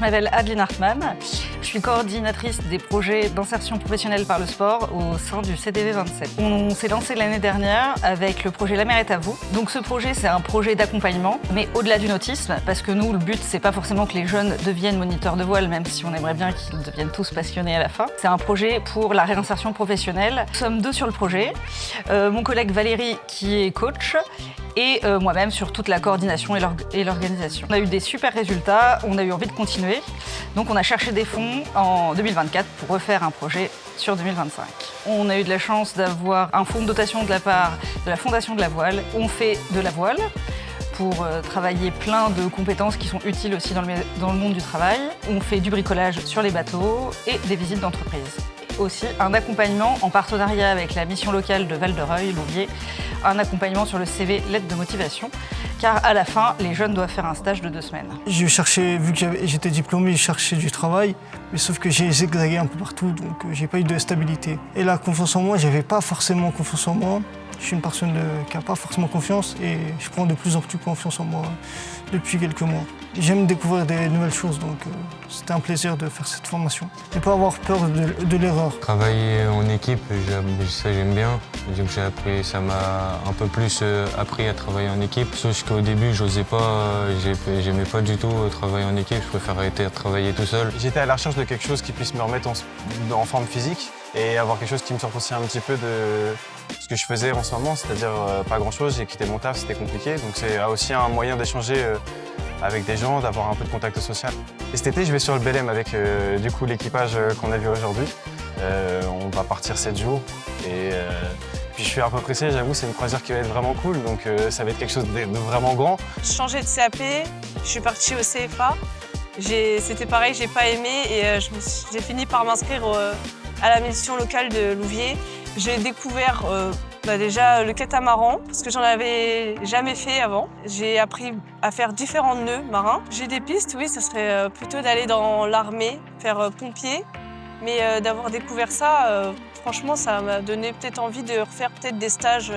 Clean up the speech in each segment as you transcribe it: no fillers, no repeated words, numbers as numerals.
m'appelle Adeline Hartmann. Je suis coordinatrice des projets d'insertion professionnelle par le sport au sein du CDV 27. On s'est lancé l'année dernière avec le projet La mer est à vous. Donc ce projet, c'est un projet d'accompagnement, mais au-delà du nautisme, parce que nous, le but, c'est pas forcément que les jeunes deviennent moniteurs de voile, même si on aimerait bien qu'ils deviennent tous passionnés à la fin. C'est un projet pour la réinsertion professionnelle. Nous sommes 2 sur le projet. Mon collègue Valérie, qui est coach, et moi-même sur toute la coordination et l'organisation. On a eu des super résultats, on a eu envie de continuer, donc on a cherché des fonds en 2024 pour refaire un projet sur 2025. On a eu de la chance d'avoir un fonds de dotation de la part de la Fondation de la voile. On fait de la voile pour travailler plein de compétences qui sont utiles aussi dans le monde du travail. On fait du bricolage sur les bateaux et des visites d'entreprise. Aussi un accompagnement en partenariat avec la mission locale de Val-de-Reuil, Louviers, un accompagnement sur le CV lettre de motivation, car à la fin, les jeunes doivent faire un stage de 2 semaines. Je cherchais, vu que j'étais diplômé, je cherchais du travail, mais sauf que j'ai zigzagué un peu partout, donc j'ai pas eu de stabilité. Et la confiance en moi, j'avais pas forcément confiance en moi. Je suis une personne qui n'a pas forcément confiance et je prends de plus en plus confiance en moi depuis quelques mois. J'aime découvrir des nouvelles choses, donc c'était un plaisir de faire cette formation. Et pas avoir peur de l'erreur. Travailler en équipe, ça j'aime bien. Ça m'a un peu plus appris à travailler en équipe. Sauf qu'au début, j'osais pas, j'aimais pas du tout travailler en équipe. Je préférais travailler tout seul. J'étais à la recherche de quelque chose qui puisse me remettre en forme physique et avoir quelque chose qui me sorte aussi un petit peu de ce que je faisais en ce moment, c'est-à-dire pas grand-chose. J'ai quitté mon taf, c'était compliqué. Donc c'est aussi un moyen d'échanger avec des gens, d'avoir un peu de contact social. Et cet été, je vais sur le Belém avec du coup l'équipage qu'on a vu aujourd'hui. On va partir 7 jours et puis je suis un peu pressé, j'avoue, c'est une croisière qui va être vraiment cool, donc ça va être quelque chose de vraiment grand. J'ai changé de CAP, je suis partie au CFA. C'était pareil, j'ai pas aimé et j'ai fini par m'inscrire à la mission locale de Louviers. J'ai découvert déjà le catamaran, parce que j'en avais jamais fait avant. J'ai appris à faire différents nœuds marins. J'ai des pistes, oui, ça serait plutôt d'aller dans l'armée, faire pompier. Mais d'avoir découvert ça, franchement, ça m'a donné peut-être envie de refaire peut-être des stages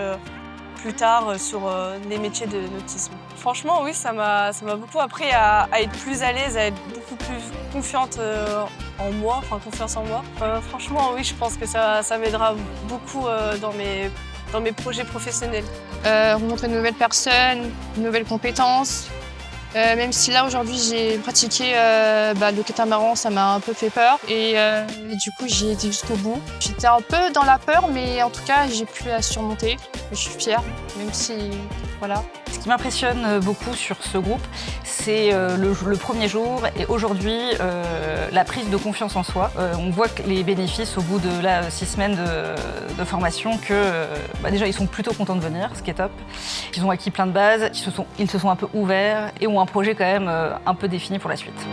plus tard sur les métiers de nautisme. Franchement, oui, ça m'a beaucoup appris à être plus à l'aise, à être beaucoup plus confiante en moi, enfin confiance en moi. Franchement, oui, je pense que ça m'aidera beaucoup dans mes projets professionnels. Rencontrer de nouvelles personnes, de nouvelles compétences. Même si là, aujourd'hui, j'ai pratiqué le catamaran, ça m'a un peu fait peur. Et du coup, j'y ai été jusqu'au bout. J'étais un peu dans la peur, mais en tout cas, j'ai pu la surmonter. Je suis fière, même si, voilà. Ce qui m'impressionne beaucoup sur ce groupe, c'est le premier jour et aujourd'hui la prise de confiance en soi. On voit que les bénéfices au bout de 6 semaines de formation que déjà ils sont plutôt contents de venir, ce qui est top. Ils ont acquis plein de bases, ils se sont un peu ouverts et ont un projet quand même un peu défini pour la suite.